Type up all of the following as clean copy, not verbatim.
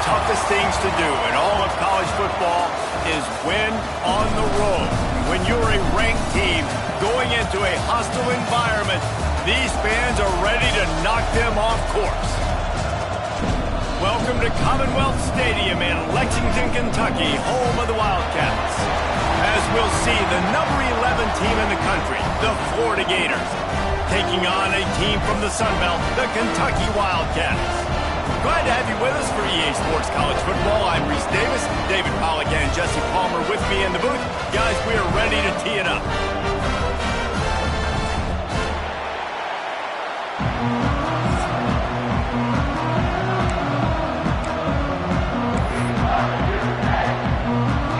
Toughest things to do in all of college football is win on the road. When you're a ranked team going into a hostile environment, these fans are ready to knock them off course. Welcome to Commonwealth Stadium in Lexington, Kentucky, home of the Wildcats. As we'll see, the number 11 team in the country, the Florida Gators, taking on a team from the Sun Belt, the Kentucky Wildcats. Glad to have you with us for EA Sports College Football. I'm Reese Davis, David Pollack and Jesse Palmer with me in the booth. Guys, we are ready to tee it up.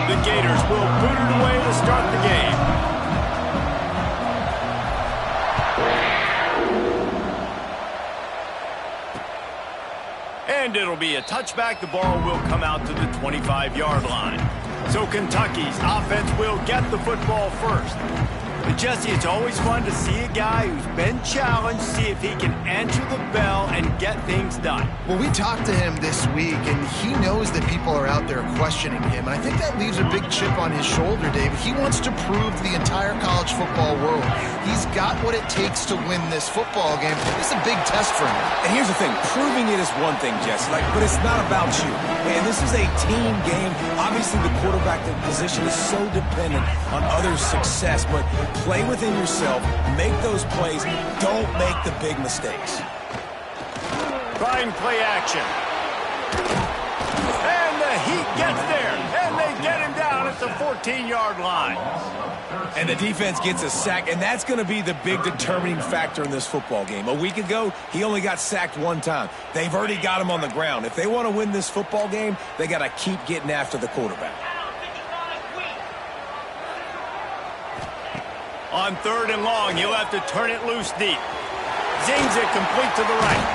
The Gators will boot it away to start the game. And it'll be a touchback. The ball will come out to the 25-yard line. So Kentucky's offense will get the football first. But Jesse, it's always fun to see a guy who's been challenged, see if he can answer the bell and get things done. Well, we talked to him this week, and he knows that people are out there questioning him. And I think that leaves a big chip on his shoulder, David. He wants to prove to the entire college football world he's got what it takes to win this football game. It's a big test for him. And here's the thing. Proving it is one thing, Jesse, but it's not about you. And this is a team game. Obviously, the quarterback position is so dependent on others' success, but play within yourself, make those plays, don't make the big mistakes. Trying play action. And the Heat gets there, and they get him down at the 14-yard line. And the defense gets a sack, and that's going to be the big determining factor in this football game. A week ago, he only got sacked one time. They've already got him on the ground. If they want to win this football game, they got to keep getting after the quarterback. On 3rd and long, he'll have to turn it loose deep. Zings it complete to the right.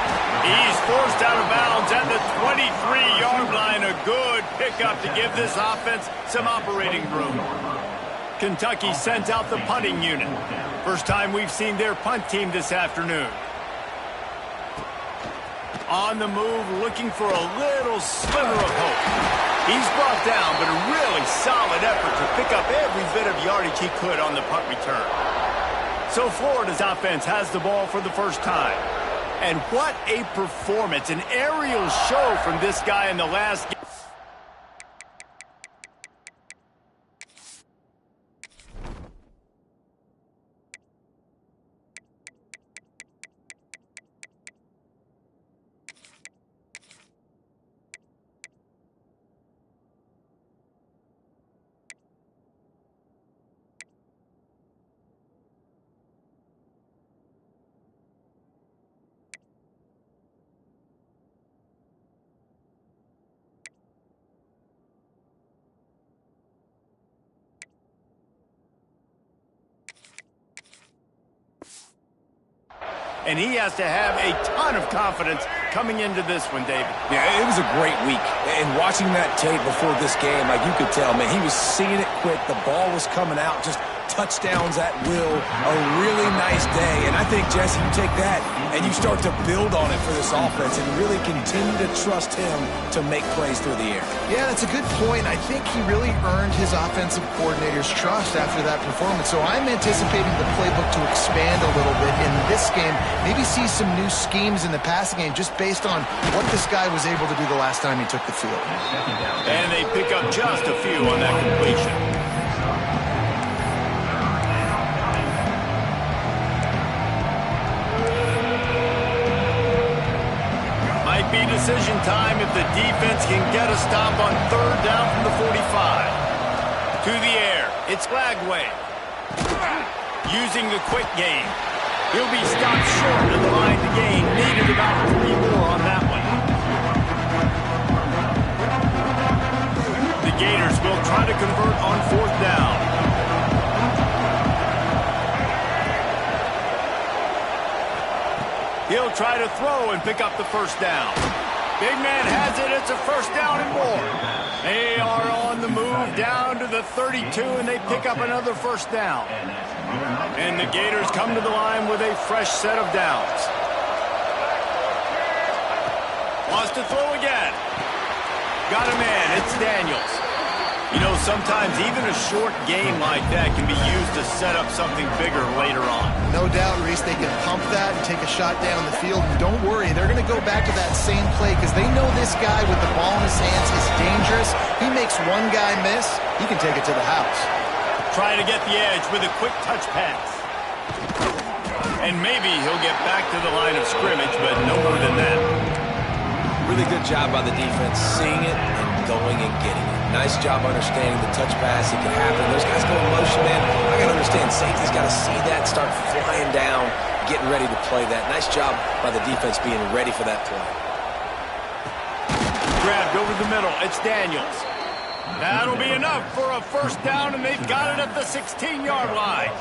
He's forced out of bounds at the 23-yard line. A good pickup to give this offense some operating room. Kentucky sends out the punting unit. First time we've seen their punt team this afternoon. On the move, looking for a little sliver of hope. He's brought down, but a really solid effort to pick up every bit of yardage he could on the punt return. So Florida's offense has the ball for the first time. And what a performance, an aerial show from this guy in the last game. And he has to have a ton of confidence coming into this one, David. Yeah, it was a great week. And watching that tape before this game, like you could tell, man, he was seeing it quick. The ball was coming out, just touchdowns at will. A really nice day. And I think, Jesse, you take that and you start to build on it for this offense and really continue to trust him to make plays through the air. Yeah, that's a good point. I think he really earned his offensive coordinator's trust after that performance. So I'm anticipating the playbook to expand a little bit in this game. Maybe see some new schemes in the passing game just based on what this guy was able to do the last time he took the field. And they pick up just a few on that completion. Might be decision time if the defense can get a stop on third down from the 45. To the air, it's Lagway. Using the quick game. He'll be stopped short of the line to gain. Needed about 3 more on that one. The Gators will try to convert on fourth down. He'll try to throw and pick up the first down. Big man has it. It's a first down and more. They are on the move down to the 32, and they pick up another first down. And the Gators come to the line with a fresh set of downs. Wants to throw again. Got a man. It's Daniels. You know, sometimes even a short game like that can be used to set up something bigger later on. No doubt, Reese, they can pump that and take a shot down the field. And don't worry, they're going to go back to that same play because they know this guy with the ball in his hands is dangerous. He makes one guy miss, he can take it to the house. Trying to get the edge with a quick touch pass. And maybe he'll get back to the line of scrimmage, but no more than that. Really good job by the defense, seeing it and going and getting it. Nice job understanding the touch pass. It can happen. Those guys go in motion, man. I got to understand, safety's got to see that, start flying down, getting ready to play that. Nice job by the defense being ready for that play. Grabbed over the middle. It's Daniels. That'll be enough for a first down, and they've got it at the 16-yard line.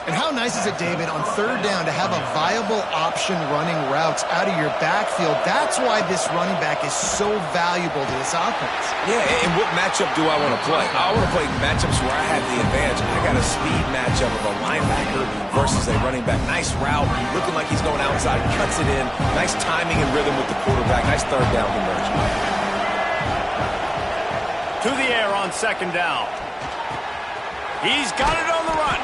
And how nice is it, David, on third down to have a viable option running routes out of your backfield? That's why this running back is so valuable to this offense. Yeah, and what matchup do I want to play? I want to play matchups where I have the advantage. I got a speed matchup of a linebacker versus a running back. Nice route, looking like he's going outside, cuts it in. Nice timing and rhythm with the quarterback. Nice third down conversion. To the air on second down. He's got it on the run.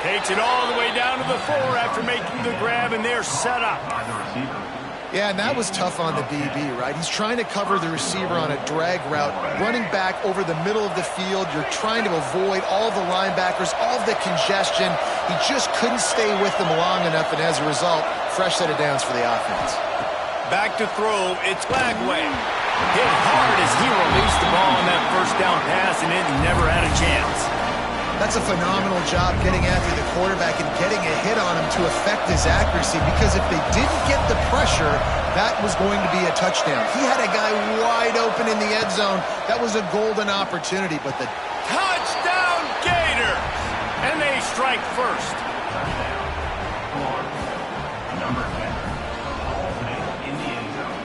Takes it all the way down to the 4 after making the grab, and they're set up. Yeah, and that was tough on the DB, right? He's trying to cover the receiver on a drag route, running back over the middle of the field. You're trying to avoid all the linebackers, all the congestion. He just couldn't stay with them long enough, and as a result, fresh set of downs for the offense. Back to throw, it's Lagway. Hit hard as he released the ball on that first down pass, and it never had a chance. That's a phenomenal job getting after the quarterback and getting a hit on him to affect his accuracy, because if they didn't get the pressure, that was going to be a touchdown. He had a guy wide open in the end zone. That was a golden opportunity, but the touchdown Gators! And they strike first. Number 10, in the end zone.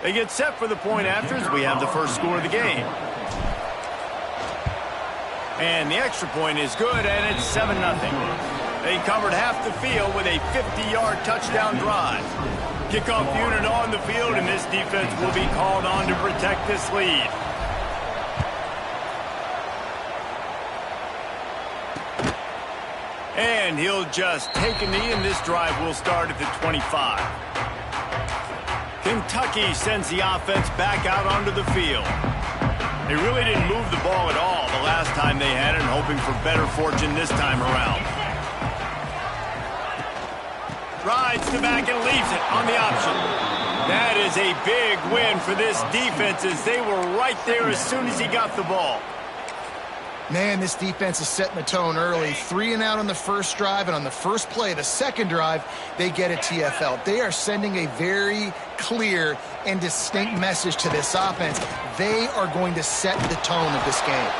They get set for the point after as we have the first score of the game. And the extra point is good, and it's 7-0. They covered half the field with a 50-yard touchdown drive. Kickoff unit on the field, and this defense will be called on to protect this lead. And he'll just take a knee, and this drive will start at the 25. Kentucky sends the offense back out onto the field. They really didn't move the ball at all the last time they had it, and hoping for better fortune this time around. Rides to back and leaves it on the option. That is a big win for this defense, as they were right there as soon as he got the ball. Man, this defense is setting the tone early. 3 and out on the first drive, and on the first play, the second drive, they get a TFL. They are sending a very clear and distinct message to this offense. They are going to set the tone of this game.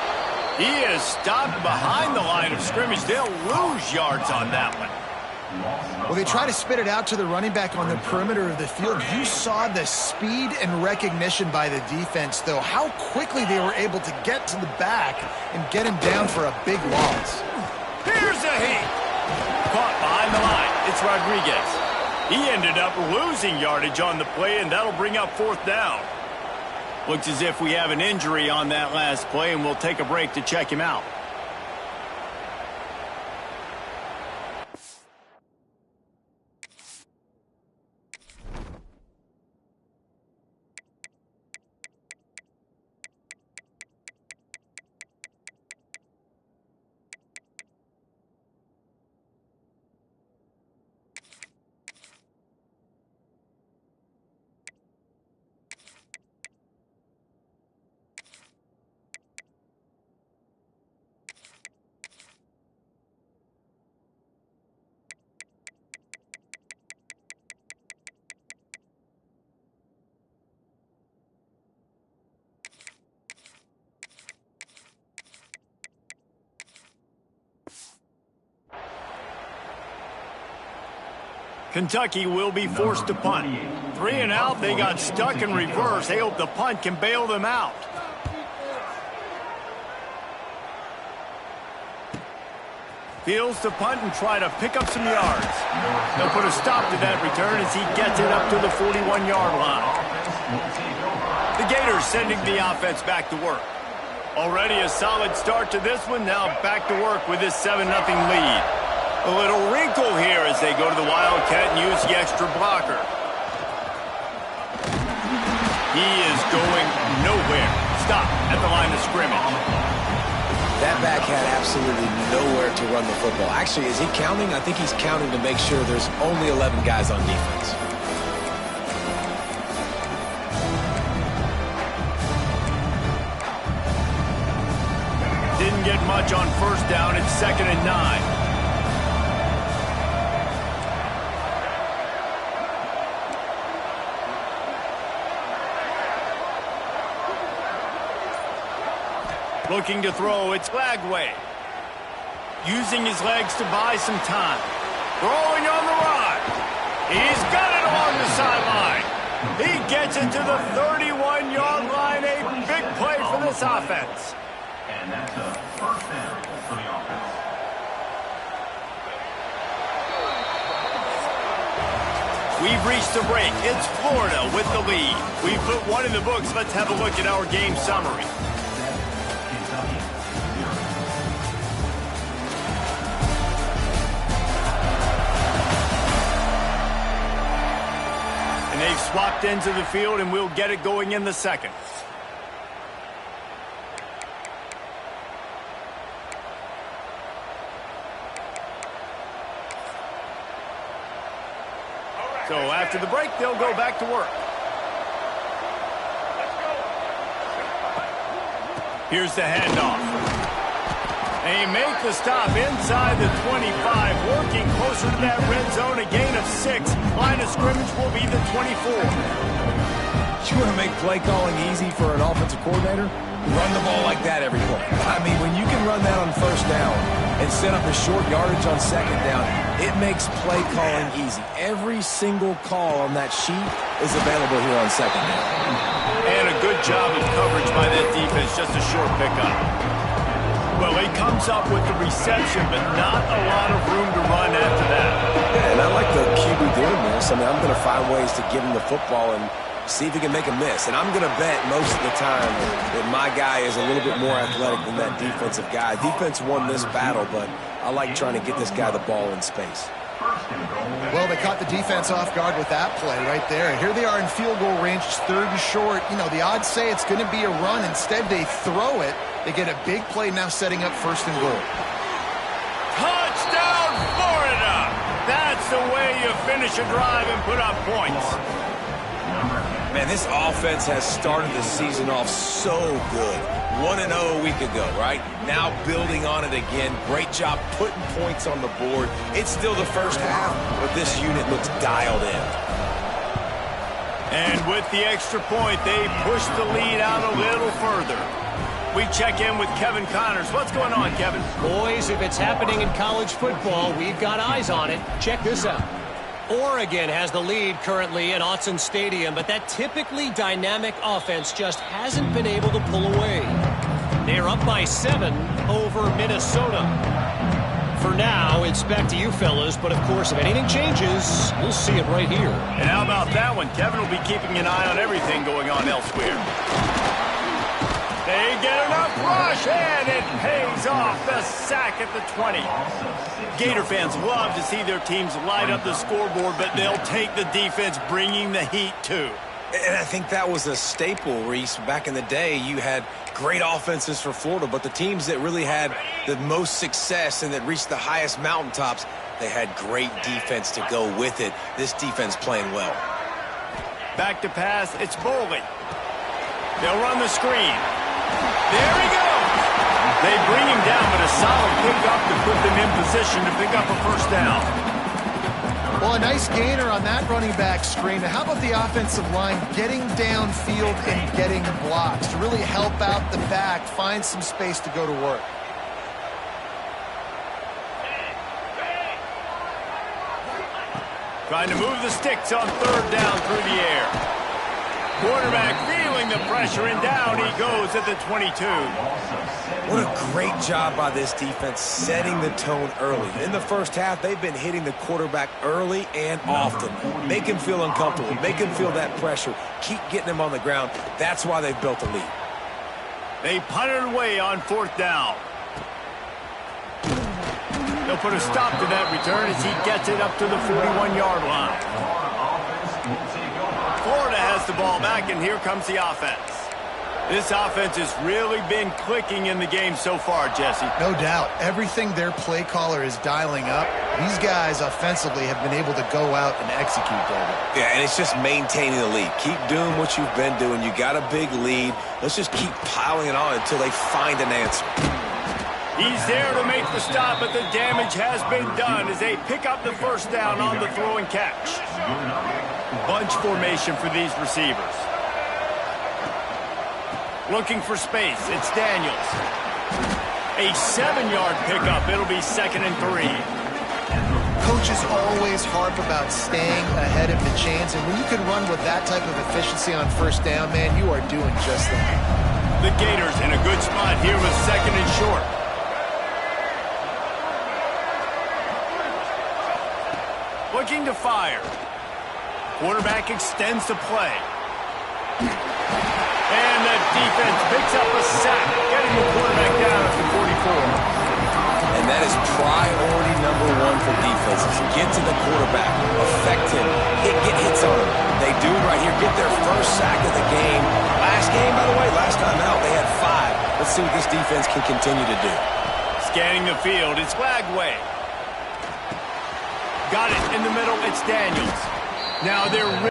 He is stopped behind the line of scrimmage. They'll lose yards on that one. Well, they try to spit it out to the running back on the perimeter of the field. You saw the speed and recognition by the defense, though, how quickly they were able to get to the back and get him down for a big loss. Here's a heat. Caught behind the line. It's Rodriguez. He ended up losing yardage on the play, and that'll bring up fourth down. Looks as if we have an injury on that last play, and we'll take a break to check him out. Kentucky will be forced to punt. 3 and out, they got stuck in reverse. They hope the punt can bail them out. Fields to punt and try to pick up some yards. They'll put a stop to that return as he gets it up to the 41-yard line. The Gators sending the offense back to work. Already a solid start to this one. Now back to work with this 7-0 lead. A little wrinkle here as they go to the Wildcat and use the extra blocker. He is going nowhere. Stop at the line of scrimmage. That back had absolutely nowhere to run the football. Actually, is he counting? I think he's counting to make sure there's only 11 guys on defense. Didn't get much on first down. It's 2nd and 9. Looking to throw, it's Lagway. Using his legs to buy some time. Throwing on the run. He's got it along the sideline. He gets it to the 31-yard line. A big play for this offense. And that's a first down for the offense. We've reached the break. It's Florida with the lead. We put one in the books. Let's have a look at our game summary. They've swapped into the field, and we'll get it going in the second. So after the break, they'll go back to work. Here's the handoff. They make the stop inside the 25, working closer to that red zone, a gain of 6. Line of scrimmage will be the 24. You want to make play calling easy for an offensive coordinator? Run the ball like that every play. I mean, when you can run that on first down and set up a short yardage on second down, it makes play calling easy. Every single call on that sheet is available here on second down. And a good job of coverage by that defense, just a short pickup. Well, he comes up with the reception, but not a lot of room to run after that. Yeah, and I like the QB doing this. I mean, I'm going to find ways to give him the football and see if he can make a miss. And I'm going to bet most of the time that my guy is a little bit more athletic than that defensive guy. Defense won this battle, but I like trying to get this guy the ball in space. Well, they caught the defense off guard with that play right there. Here they are in field goal range, 3rd and short. You know, the odds say it's going to be a run. Instead, they throw it. They get a big play now setting up 1st and goal. Touchdown, Florida! That's the way you finish a drive and put up points. Man, this offense has started the season off so good. 1-0 a week ago, right? Now building on it again. Great job putting points on the board. It's still the first half, but this unit looks dialed in. And with the extra point, they push the lead out a little further. We check in with Kevin Connors. What's going on, Kevin? Boys, if it's happening in college football, we've got eyes on it. Check this out. Oregon has the lead currently at Autzen Stadium, but that typically dynamic offense just hasn't been able to pull away. They're up by 7 over Minnesota. For now, it's back to you fellas, but of course, if anything changes, we'll see it right here. And how about that one? Kevin will be keeping an eye on everything going on elsewhere. They get enough rush, and it pays off. The sack at the 20. Gator fans love to see their teams light up the scoreboard, but they'll take the defense bringing the heat, too. And I think that was a staple, Reese. Back in the day, you had great offenses for Florida, but the teams that really had the most success and that reached the highest mountaintops, they had great defense to go with it. This defense playing well. Back to pass, it's Boley. They'll run the screen. There he goes. They bring him down, but a solid pickup to put them in position to pick up a first down. Well, a nice gainer on that running back screen. How about the offensive line getting downfield and getting blocks to really help out the back, find some space to go to work? Trying to move the sticks on third down through the air. Quarterback feeling the pressure, and down he goes at the 22. What a great job by this defense setting the tone early. In the first half, they've been hitting the quarterback early and often. Make him feel uncomfortable. Make him feel that pressure. Keep getting him on the ground. That's why they've built a lead. They punted away on fourth down. They'll put a stop to that return as he gets it up to the 41-yard line. Florida has the ball back, and here comes the offense. This offense has really been clicking in the game so far, Jesse. No doubt. Everything their play caller is dialing up, these guys offensively have been able to go out and execute, David. Yeah, and it's just maintaining the lead. Keep doing what you've been doing. You got a big lead. Let's just keep piling it on until they find an answer. He's there to make the stop, but the damage has been done as they pick up the first down on the throw and catch. Bunch formation for these receivers. Looking for space. It's Daniels. A 7-yard pickup. It'll be 2nd and 3. Coaches always harp about staying ahead of the chains, and when you can run with that type of efficiency on first down, man, you are doing just that. The Gators in a good spot here with 2nd and short. Looking to fire. Quarterback extends the play. And the defense picks up a sack, getting the quarterback down at the 44. And that is priority number 1 for defenses. Get to the quarterback, affect him, get hits on him. They do it right here, get their first sack of the game. Last game, by the way, last time out, they had 5. Let's see what this defense can continue to do. Scanning the field, it's Flagway. Got it in the middle, it's Daniels. Now they're...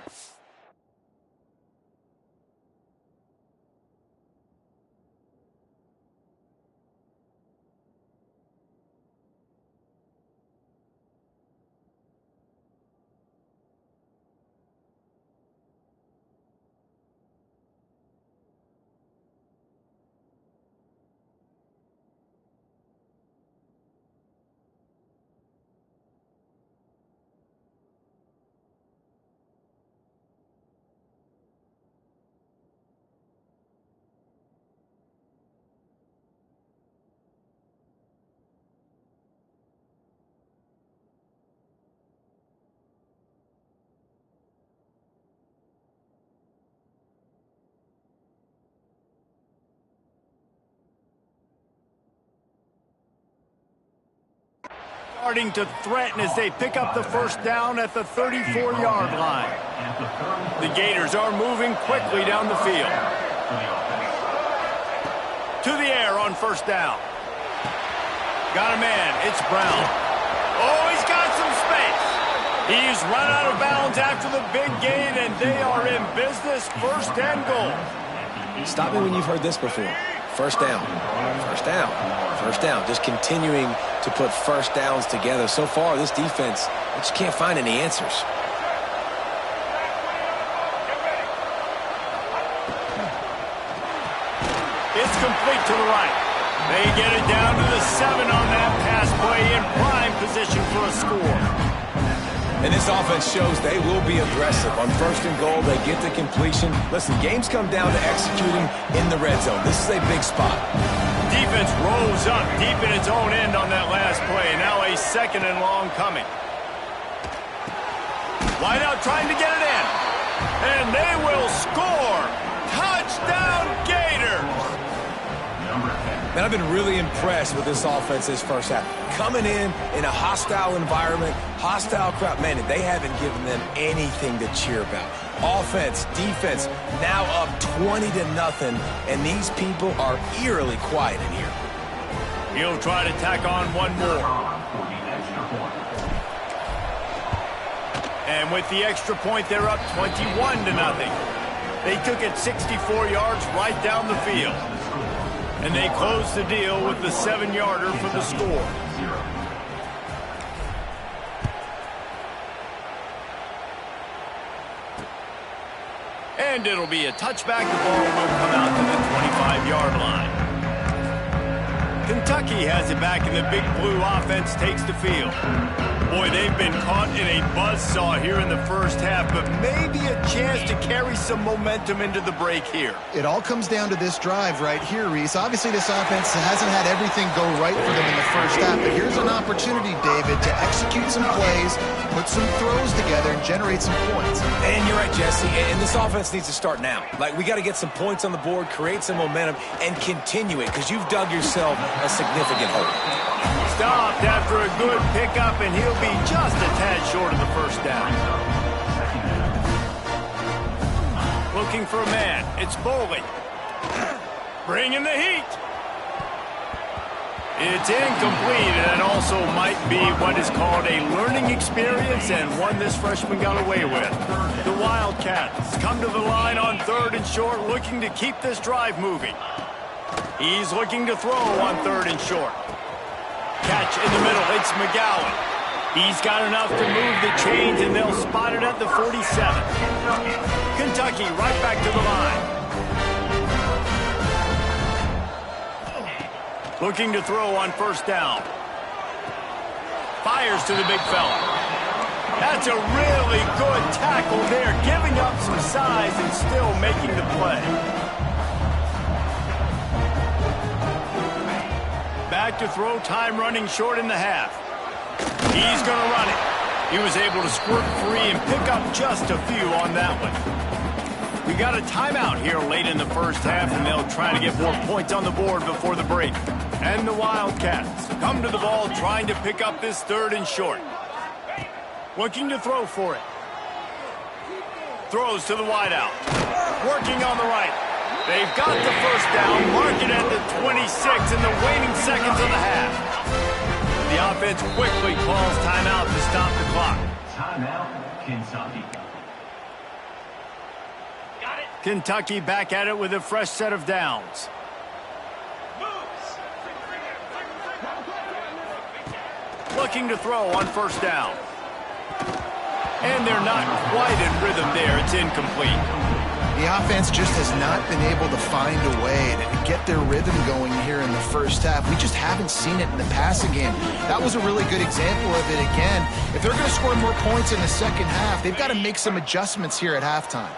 starting to threaten as they pick up the first down at the 34-yard line. The Gators are moving quickly down the field. To the air on first down. Got a man. It's Brown. Oh, he's got some space. He's run out of bounds after the big gain, and they are in business. 1st and goal. Stop me when you've heard this before. First down, first down, first down. Just continuing to put first downs together. So far, this defense, they just can't find any answers. It's complete to the right. They get it down to the 7 on that pass play, in prime position for a score. And this offense shows they will be aggressive. On 1st and goal, they get the completion. Listen, games come down to executing in the red zone. This is a big spot. Defense rose up deep in its own end on that last play. Now a 2nd and long coming. Wide out trying to get it in. And they will score. Touchdown Gators. Man, I've been really impressed with this offense this first half. Coming in a hostile environment, hostile crowd. Man, they haven't given them anything to cheer about. Offense, defense, now up 20-0, and these people are eerily quiet in here. He'll try to tack on one more. And with the extra point, they're up 21-0. They took it 64 yards right down the field. And they close the deal with the 7-yarder for the score. And it'll be a touchback. The ball will come out to the 25-yard line. Kentucky has it back, and the Big Blue offense takes the field. Boy, they've been caught in a buzzsaw here in the first half, but maybe a chance to carry some momentum into the break here. It all comes down to this drive right here, Reese. Obviously, this offense hasn't had everything go right for them in the first half, but here's an opportunity, David, to execute some plays, put some throws together, and generate some points. And you're right, Jesse, and this offense needs to start now. Like, we got to get some points on the board, create some momentum, and continue it, because you've dug yourself a significant hole. Stopped after a good pickup, and he'll be just a tad short of the first down. Looking for a man. It's Boley. Bringing the heat. It's incomplete, and it also might be what is called a learning experience, and one this freshman got away with. The Wildcats come to the line on 3rd and short, looking to keep this drive moving. He's looking to throw on 3rd and short. Catch in the middle. It's McGowan. He's got enough to move the chains, and they'll spot it at the 47. Kentucky right back to the line. Looking to throw on 1st down. Fires to the big fella. That's a really good tackle there, giving up some size and still making the play. Back to throw, time running short in the half. He's going to run it. He was able to squirt free and pick up just a few on that one. We got a timeout here late in the first half, and they'll try to get more points on the board before the break. And the Wildcats come to the ball trying to pick up this 3rd and short. Looking to throw for it. Throws to the wideout. Working on the right. They've got the first down, mark it at the 26 in the waning seconds of the half. The offense quickly calls timeout to stop the clock. Timeout, Kentucky. Got it. Kentucky back at it with a fresh set of downs. Looking to throw on 1st down. And they're not quite in rhythm there. It's incomplete. The offense just has not been able to find a way to get their rhythm going here in the first half. We just haven't seen it in the passing game. That was a really good example of it again. If they're going to score more points in the second half, they've got to make some adjustments here at halftime.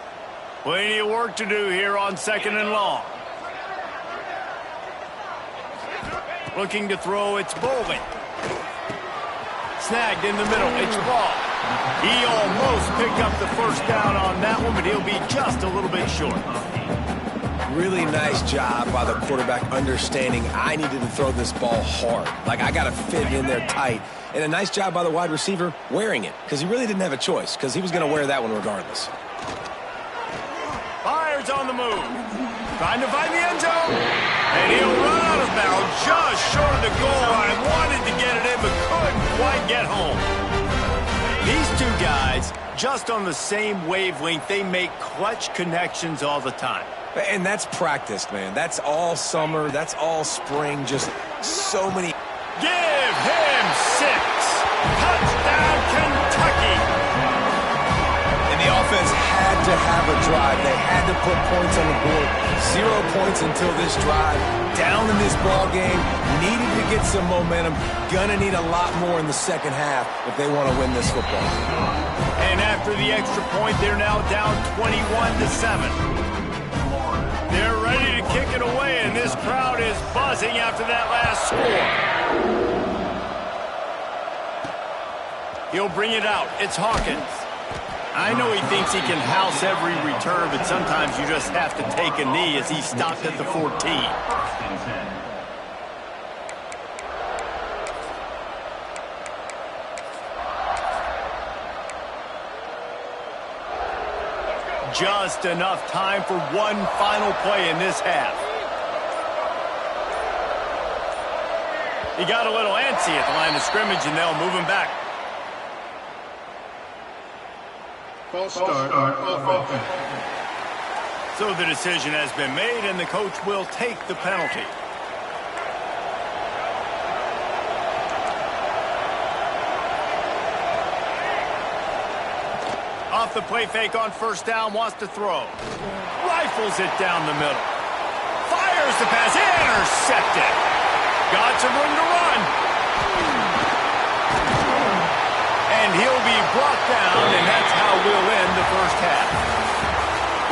Plenty of work to do here on 2nd and long. Looking to throw, it's Bolden. Snagged in the middle, it's Ball. He almost picked up the first down on that one, but he'll be just a little bit short. Really nice job by the quarterback understanding I needed to throw this ball hard. Like, I got to fit in there tight. And a nice job by the wide receiver wearing it, because he really didn't have a choice, because he was going to wear that one regardless. Fires on the move. Trying to find the end zone. And he'll run out of bounds just short of the goal line. Wanted to get it in, but couldn't quite get home. These two guys, just on the same wavelength, they make clutch connections all the time. And that's practice, man. That's all summer. That's all spring. Just so many. Give him 6. Touchdown, Kentucky. And the offense had to have a drive. They had to put points on the board. 0 points until this drive. Down in this ball game. Needed to get some momentum. Gonna need a lot more in the second half if they want to win this football game. And after the extra point, they're now down 21-7. They're ready to kick it away, and this crowd is buzzing after that last score. He'll bring it out. It's Hawkins. I know he thinks he can house every return, but sometimes you just have to take a knee as he stopped at the 14. Just enough time for one final play in this half. He got a little antsy at the line of scrimmage, and they'll move him back. False start of offense. So the decision has been made, and the coach will take the penalty. Off the play fake on first down, wants to throw. Rifles it down the middle. Fires the pass, intercepted. got some room to run. And he'll be brought down, and that's how we'll end the first half.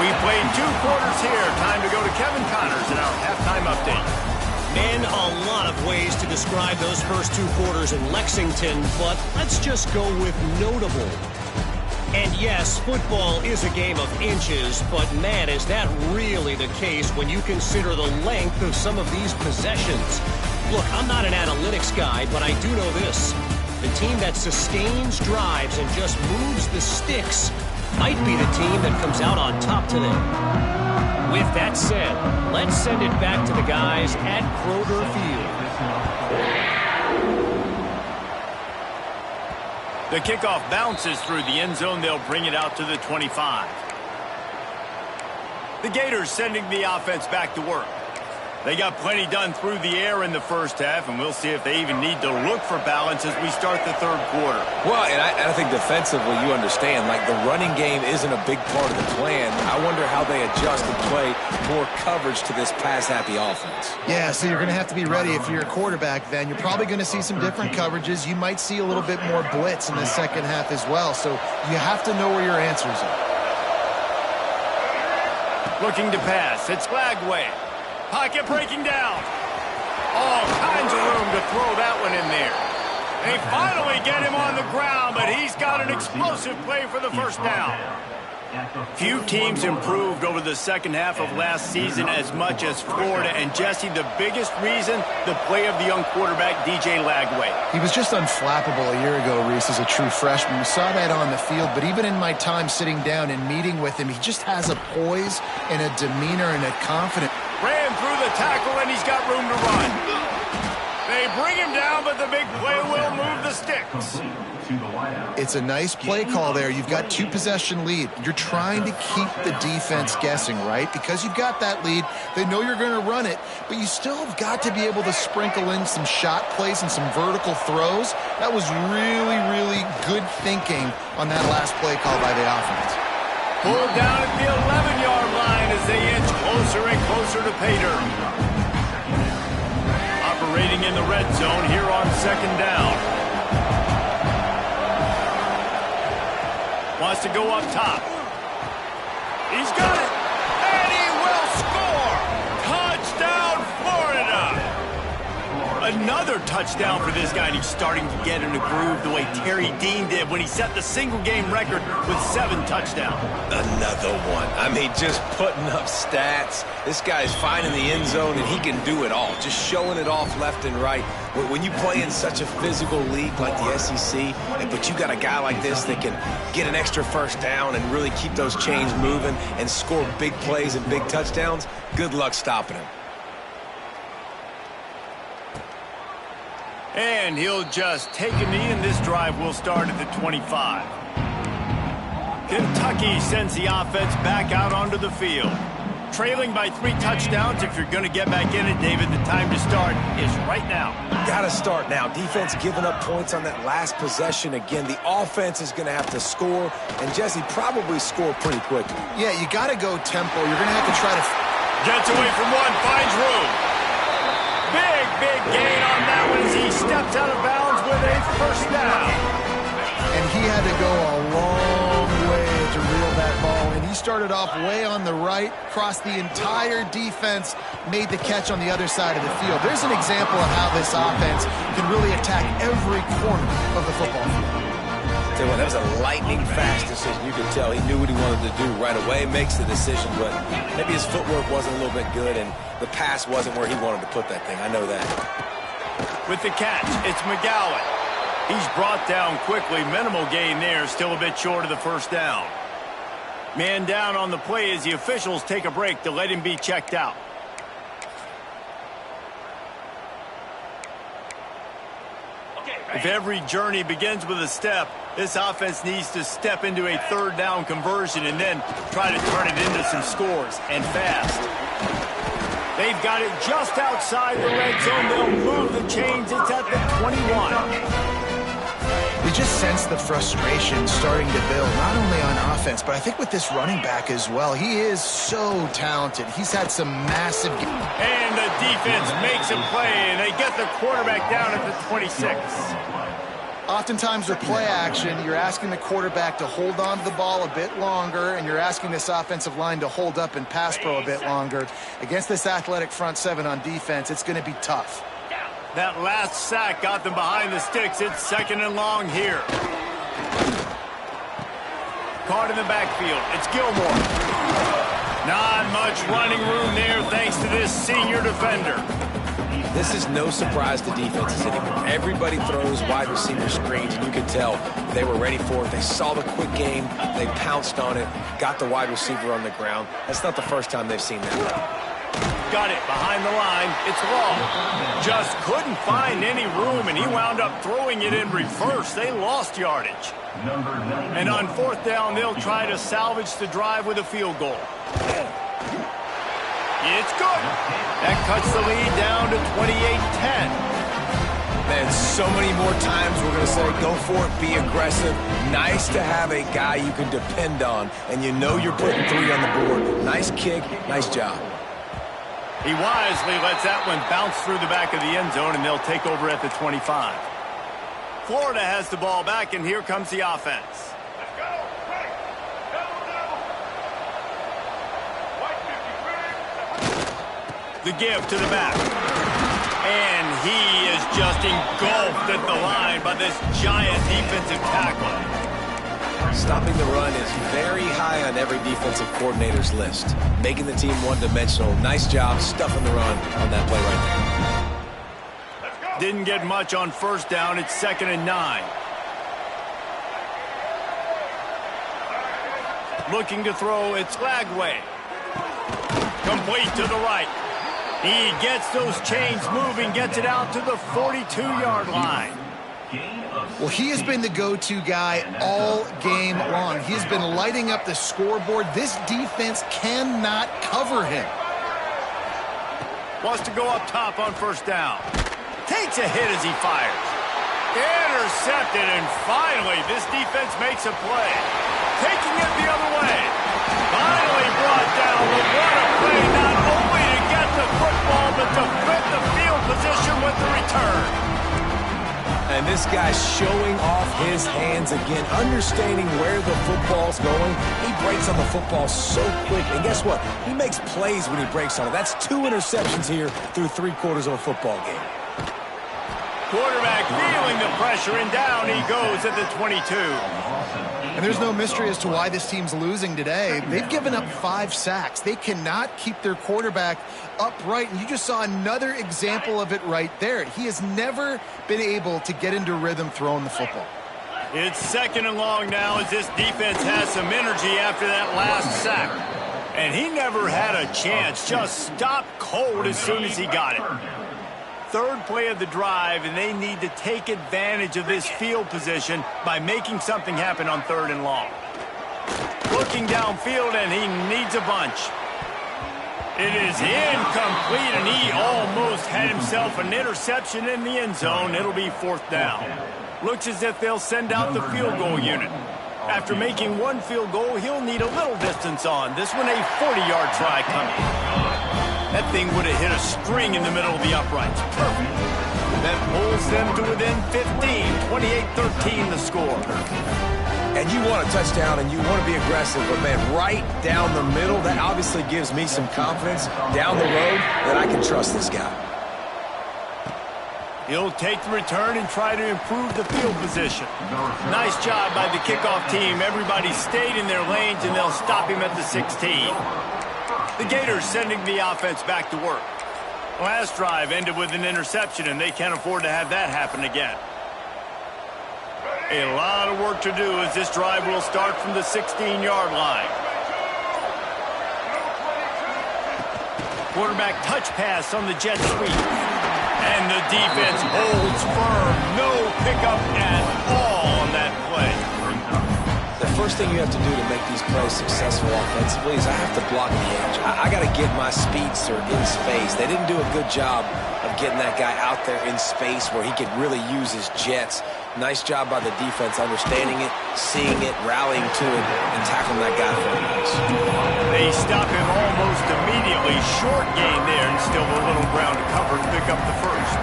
We played 2 quarters here. Time to go to Kevin Connors in our halftime update. Man, a lot of ways to describe those first 2 quarters in Lexington, but let's just go with notable. And yes, football is a game of inches, but man, is that really the case when you consider the length of some of these possessions. Look, I'm not an analytics guy, but I do know this. The team that sustains drives and just moves the sticks might be the team that comes out on top today. With that said, let's send it back to the guys at Kroger Field. The kickoff bounces through the end zone. They'll bring it out to the 25. The Gators sending the offense back to work. They got plenty done through the air in the first half, and we'll see if they even need to look for balance as we start the third quarter. Well, and I think defensively, you understand, like the running game isn't a big part of the plan. I wonder how they adjust and play more coverage to this pass-happy offense. Yeah, so you're going to have to be ready if you're a quarterback then. You're probably going to see some different coverages. You might see a little bit more blitz in the second half as well, so you have to know where your answers are. Looking to pass. It's Lagway. Pocket breaking down. All kinds of room to throw that one in there. They finally get him on the ground, but he's got an explosive play for the first down. Few teams improved over the second half of last season as much as Florida. And, Jesse, the biggest reason, the play of the young quarterback, DJ Lagway. He was just unflappable a year ago, Reese, as a true freshman. We saw that on the field, but even in my time sitting down and meeting with him, he just has a poise and a demeanor and a confidence. Ran through the tackle, and he's got room to run. They bring him down, but the big play will move the sticks. It's a nice play call there. You've got 2-possession lead. You're trying to keep the defense guessing, right? Because you've got that lead, they know you're going to run it, but you still have got to be able to sprinkle in some shot plays and some vertical throws. That was really, really good thinking on that last play call by the offense. Pulled down at the 11-yard line as they inch closer and closer to pay dirt. Operating in the red zone here on second down. Wants to go up top. He's got it. And he will score. Touchdown, Florida. Another touchdown for this guy, and he's starting to get in a groove the way Terry Dean did when he set the single-game record with 7 touchdowns. Another one. I mean, just putting up stats. This guy's finding the end zone, and he can do it all. Just showing it off left and right. When you play in such a physical league like the SEC, but you got a guy like this that can get an extra first down and really keep those chains moving and score big plays and big touchdowns, good luck stopping him. And he'll just take a knee, and this drive will start at the 25. Kentucky sends the offense back out onto the field. Trailing by 3 touchdowns. If you're going to get back in it, David, the time to start is right now. Got to start now. Defense giving up points on that last possession. Again, the offense is going to have to score, and Jesse probably score pretty quickly. Yeah, you got to go tempo. You're going to have to try to... Gets away from one, finds room. Big gain on that one as he steps out of bounds with a first down. And he had to go a long way to reel that ball. And he started off way on the right, crossed the entire defense, made the catch on the other side of the field. There's an example of how this offense can really attack every corner of the football field. Tell you what, that was a lightning-fast decision. You could tell he knew what he wanted to do right away, makes the decision, but maybe his footwork wasn't a little bit good, and the pass wasn't where he wanted to put that thing. I know that. With the catch, it's McGowan. He's brought down quickly. Minimal gain there, still a bit short of the first down. Man down on the play as the officials take a break to let him be checked out. If every journey begins with a step, this offense needs to step into a third down conversion and then try to turn it into some scores, and fast. They've got it just outside the red zone. They'll move the chains. It's at the 21. You just sense the frustration starting to build, not only on offense, but I think with this running back as well. He is so talented. He's had some massive games. And the defense makes a play, and they get the quarterback down at the 26. Oftentimes with play action, you're asking the quarterback to hold on to the ball a bit longer, and you're asking this offensive line to hold up and pass pro a bit longer. Against this athletic front seven on defense, it's going to be tough. That last sack got them behind the sticks. It's 2nd and long here. Caught in the backfield. It's Gilmore. Not much running room there thanks to this senior defender. This is no surprise to defenses anymore. Everybody throws wide receiver screens, and you can tell they were ready for it. They saw the quick game. They pounced on it, got the wide receiver on the ground. That's not the first time they've seen that. Got it behind the line. It's Long. Just couldn't find any room, and he wound up throwing it in reverse. They lost yardage. And on 4th down, they'll try to salvage the drive with a field goal. It's good. That cuts the lead down to 28-10. Man, so many more times we're going to say, go for it, be aggressive. Nice to have a guy you can depend on, and you know you're putting 3 on the board. Nice kick, nice job. He wisely lets that one bounce through the back of the end zone, and they'll take over at the 25. Florida has the ball back, and here comes the offense. The give to the back. And he is just engulfed at the line by this giant defensive tackle. Stopping the run is very high on every defensive coordinator's list. Making the team one-dimensional. Nice job stuffing the run on that play right there. Didn't get much on 1st down. It's 2nd and 9. Looking to throw, it's Lagway. Complete to the right. He gets those chains moving, gets it out to the 42-yard line. Well, he has been the go-to guy all game long. He's been lighting up the scoreboard. This defense cannot cover him. Wants to go up top on 1st down. Takes a hit as he fires. Intercepted, and finally, this defense makes a play. Taking it the other way. Finally brought down, but what a play, not only to get the football, but to fit the field position with the return. And this guy's showing off his hands again, understanding where the football's going. He breaks on the football so quick, and guess what? He makes plays when he breaks on it. That's 2 interceptions here through 3/4 of a football game. Quarterback feeling the pressure, and down he goes at the 22. And there's no mystery as to why this team's losing today. They've given up 5 sacks. They cannot keep their quarterback upright, and you just saw another example of it right there. He has never been able to get into rhythm throwing the football. It's 2nd and long now as this defense has some energy after that last sack. And he never had a chance, just stopped cold as soon as he got it. 3rd play of the drive, and they need to take advantage of this field position by making something happen on 3rd and long. Looking downfield, and he needs a bunch. It is incomplete, and he almost had himself an interception in the end zone. It'll be 4th down. Looks as if they'll send out the field goal unit. After making 1 field goal, he'll need a little distance on. This one a 40-yard try coming. That thing would have hit a string in the middle of the uprights. Perfect. That pulls them to within 15. 28-13 the score. And you want a touchdown and you want to be aggressive, but man, right down the middle, that obviously gives me some confidence down the road that I can trust this guy. He'll take the return and try to improve the field position. Nice job by the kickoff team. Everybody stayed in their lanes, and they'll stop him at the 16. The Gators sending the offense back to work. Last drive ended with an interception, and they can't afford to have that happen again. A lot of work to do as this drive will start from the 16-yard line. Quarterback touch pass on the jet sweep. And the defense holds firm. No pickup at all on that play. The first thing you have to do to make these plays successful offensively is I have to block the edge. I got to get my speedster in space. They didn't do a good job of getting that guy out there in space where he could really use his jets. Nice job by the defense understanding it, seeing it, rallying to it, and tackling that guy for a nice. They stop him almost immediately. Short gain there, and still a little ground to cover to pick up the first.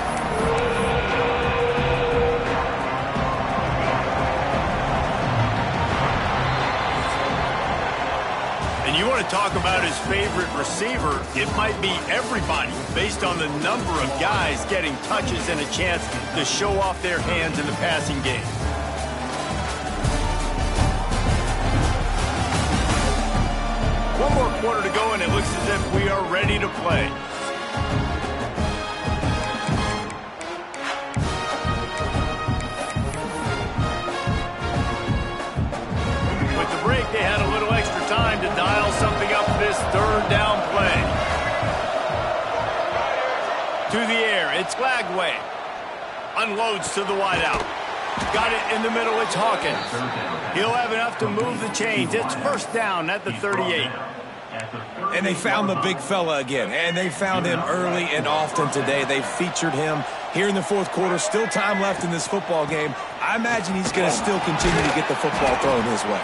And you want to talk about his favorite receiver, it might be everybody based on the number of guys getting touches and a chance to show off their hands in the passing game. One more quarter to go, and it looks as if we are ready to play. With the break, they had a little extra time to dial something up this third down play. To the air, it's Lagway. Unloads to the wideout. Got it in the middle, it's Hawkins. He'll have enough to move the chains. It's first down at the 38. And they found the big fella again, and they found him early and often today. They featured him here in the fourth quarter. Still time left in this football game. I imagine he's going to still continue to get the football thrown his way.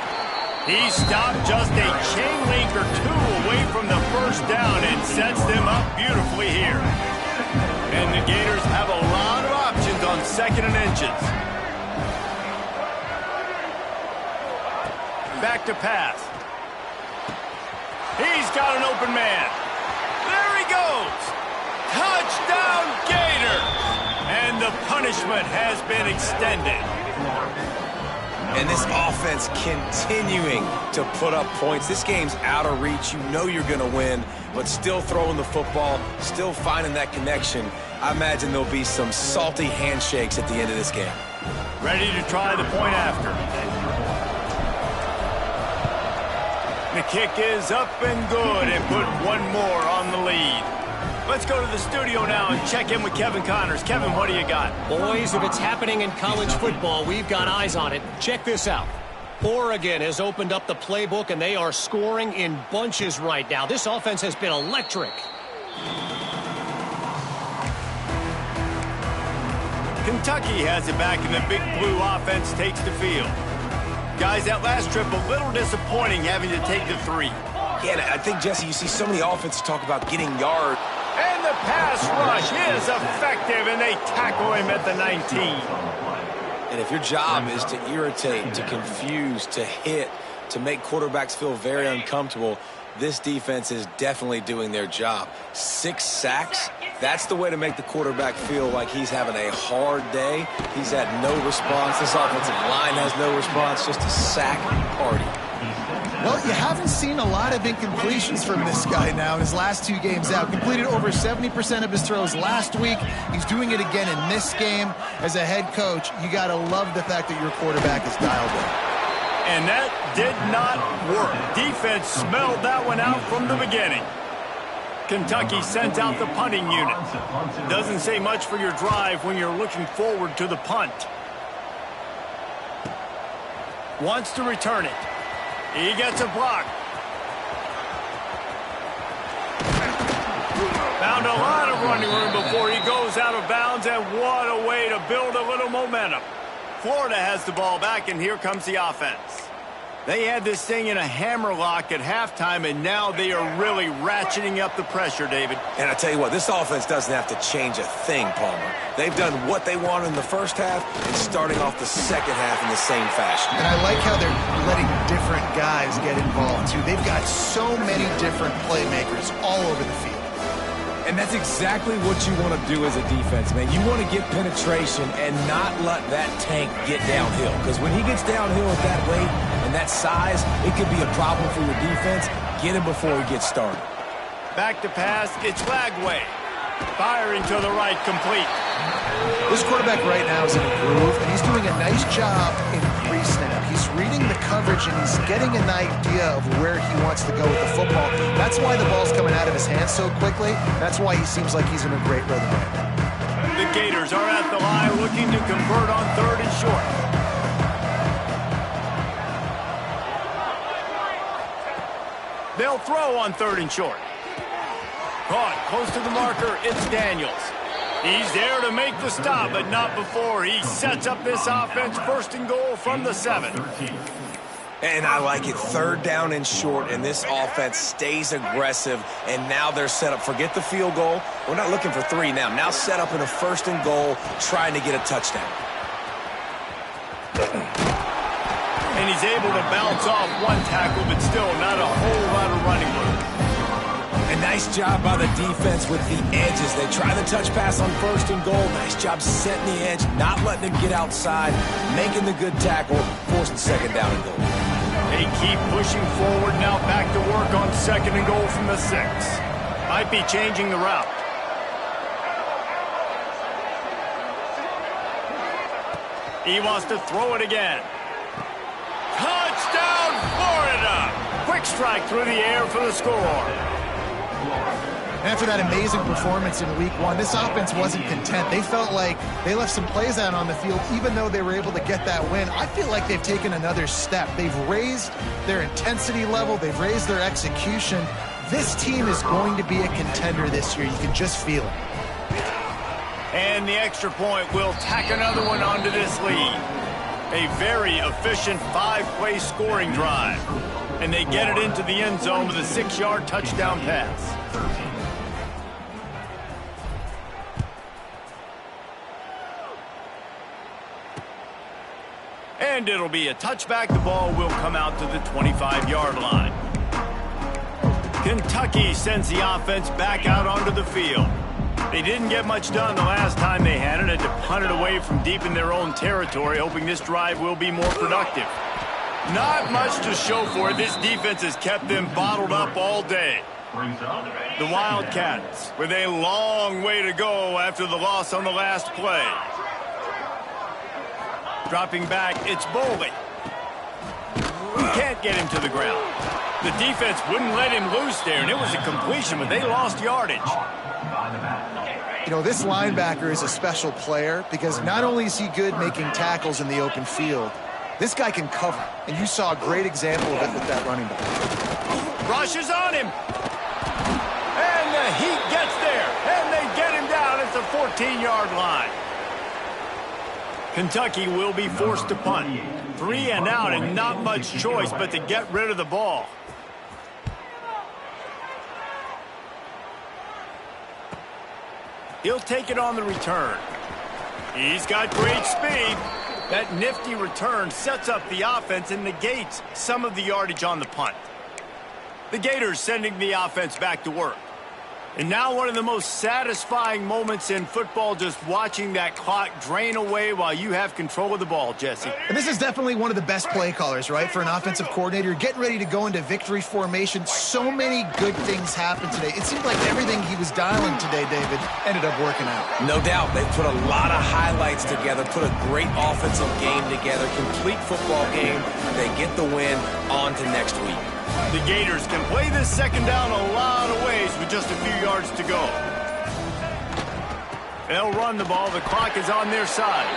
He stopped just a chain link or two away from the first down and sets them up beautifully here. And the Gators have a lot of options on second and inches. Back to pass. He's got an open man. There he goes. Touchdown Gators. And the punishment has been extended. And this offense continuing to put up points. This game's out of reach. You know you're going to win, but still throwing the football, still finding that connection. I imagine there'll be some salty handshakes at the end of this game. Ready to try the point after. The kick is up and good, and put one more on the lead. Let's go to the studio now and check in with Kevin Connors. Kevin, what do you got? Boys, if it's happening in college football, we've got eyes on it. Check this out. Oregon has opened up the playbook, and they are scoring in bunches right now. This offense has been electric. Kentucky has it back, and the big blue offense takes the field. Guys, that last trip a little disappointing having to take the 3. Yeah, I think, Jesse, you see so many offenses talk about getting yards. And the pass rush is effective, and they tackle him at the 19. And if your job is to irritate, to confuse, to hit, to make quarterbacks feel very uncomfortable, this defense is definitely doing their job. 6 sacks, that's the way to make the quarterback feel like he's having a hard day. He's had no response. This offensive line has no response, just a sack party. Well, you haven't seen a lot of incompletions from this guy now in his last 2 games out. Completed over 70% of his throws last week. He's doing it again in this game. As a head coach, you got to love the fact that your quarterback is dialed in. And that did not work. Defense smelled that one out from the beginning. Kentucky sent out the punting unit. Doesn't say much for your drive when you're looking forward to the punt. Wants to return it. He gets a block. Found a lot of running room before he goes out of bounds, and what a way to build a little momentum. Florida has the ball back, and here comes the offense. They had this thing in a hammerlock at halftime, and now they are really ratcheting up the pressure, David. And I tell you what, this offense doesn't have to change a thing, Palmer. They've done what they wanted in the first half and starting off the second half in the same fashion. And I like how they're letting different guys get involved, too. They've got so many different playmakers all over the field. And that's exactly what you want to do as a defense, man. You want to get penetration and not let that tank get downhill. Because when he gets downhill at that weight and that size, it could be a problem for your defense. Get him before he gets started. Back to pass, it's Lagway. Firing to the right, complete. This quarterback right now is in a groove, and he's doing a nice job in pre-snap. He's reading the coverage, and he's getting an idea of where he wants to go with the football. That's why the ball's coming out of his hands so quickly. That's why he seems like he's in a great rhythm right now. The Gators are at the line looking to convert on 3rd and short. They'll throw on 3rd and short. Caught close to the marker, it's Daniels. He's there to make the stop, but not before he sets up this offense 1st and goal from the 7. And I like it. 3rd down and short, and this offense stays aggressive, and now they're set up. Forget the field goal. We're not looking for 3 now. Now set up in a 1st and goal, trying to get a touchdown. And he's able to bounce off 1 tackle, but still not a whole lot of running room. A nice job by the defense with the edges. They try the touch pass on 1st and goal. Nice job setting the edge, not letting him get outside, making the good tackle, forcing 2nd down and goal. They keep pushing forward, now back to work on 2nd and goal from the 6. Might be changing the route. He wants to throw it again. Touchdown, Florida! Quick strike through the air for the score. After that amazing performance in Week 1, this offense wasn't content. They felt like they left some plays out on the field, even though they were able to get that win. I feel like they've taken another step. They've raised their intensity level. They've raised their execution. This team is going to be a contender this year. You can just feel it. And the extra point will tack another one onto this lead. A very efficient 5-play scoring drive. And they get it into the end zone with a 6-yard touchdown pass. And it'll be a touchback. The ball will come out to the 25-yard line. Kentucky sends the offense back out onto the field. They didn't get much done the last time they had it. Had to punt it away from deep in their own territory, hoping this drive will be more productive. Not much to show for it. This defense has kept them bottled up all day. The Wildcats with a long way to go after the loss on the last play. Dropping back, it's Boley. Can't get him to the ground. The defense wouldn't let him loose there, and it was a completion, but they lost yardage. You know, this linebacker is a special player because not only is he good making tackles in the open field, this guy can cover, and you saw a great example of it with that running back. Rushes on him. And the Heat gets there, and they get him down at the 14-yard line. Kentucky will be forced to punt. 3 and out, and not much choice but to get rid of the ball. He'll take it on the return. He's got great speed. That nifty return sets up the offense and negates some of the yardage on the punt. The Gators sending the offense back to work. And now one of the most satisfying moments in football, just watching that clock drain away while you have control of the ball, Jesse. And this is definitely one of the best play callers, right, for an offensive coordinator. Getting ready to go into victory formation. So many good things happened today. It seemed like everything he was dialing today, David, ended up working out. No doubt. They put a lot of highlights together, put a great offensive game together, complete football game. They get the win. On to next week. The Gators can play this 2nd down a lot of ways with just a few yards to go. They'll run the ball. The clock is on their side.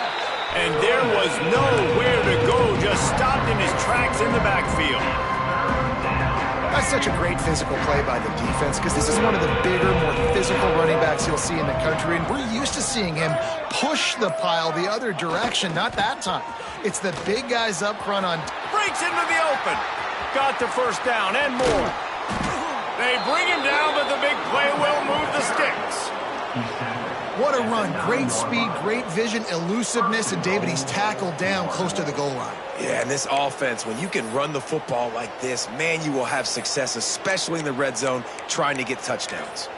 And there was nowhere to go, just stopped in his tracks in the backfield. That's such a great physical play by the defense because this is one of the bigger, more physical running backs you'll see in the country. And we're used to seeing him push the pile the other direction. Not that time. It's the big guys up front on... Breaks into the open. Got the 1st down and more. They bring him down, but the big play will move the sticks. What a run. Great speed, great vision, elusiveness, and David, he's tackled down close to the goal line. Yeah, and this offense, when you can run the football like this, man, you will have success, especially in the red zone, trying to get touchdowns.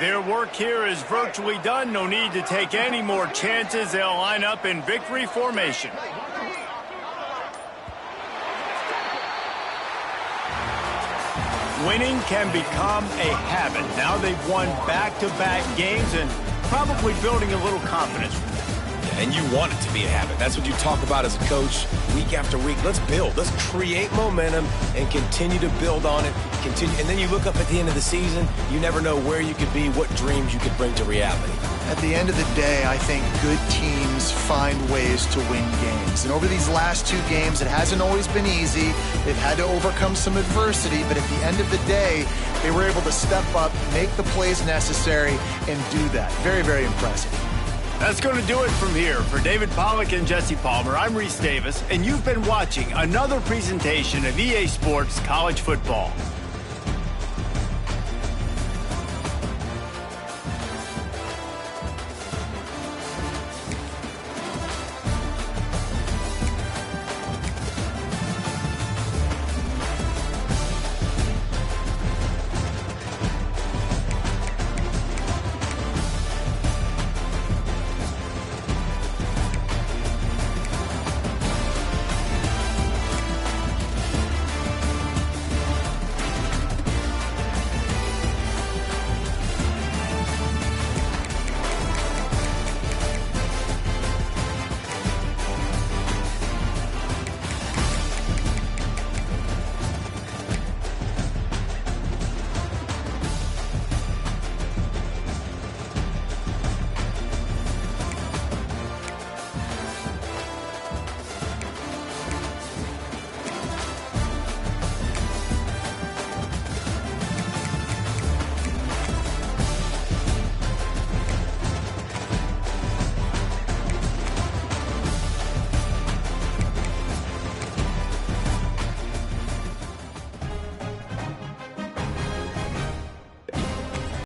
Their work here is virtually done. No need to take any more chances. They'll line up in victory formation. Winning can become a habit. Now they've won back-to-back games and probably building a little confidence. And you want it to be a habit. That's what you talk about as a coach week after week. Let's build. Let's create momentum and continue to build on it. And then you look up at the end of the season, you never know where you could be, what dreams you could bring to reality. At the end of the day, I think good teams find ways to win games. And over these last 2 games, it hasn't always been easy. They've had to overcome some adversity, but at the end of the day, they were able to step up, make the plays necessary, and do that. Very, very impressive. That's going to do it from here. For David Pollack and Jesse Palmer, I'm Reese Davis, and you've been watching another presentation of EA Sports College Football.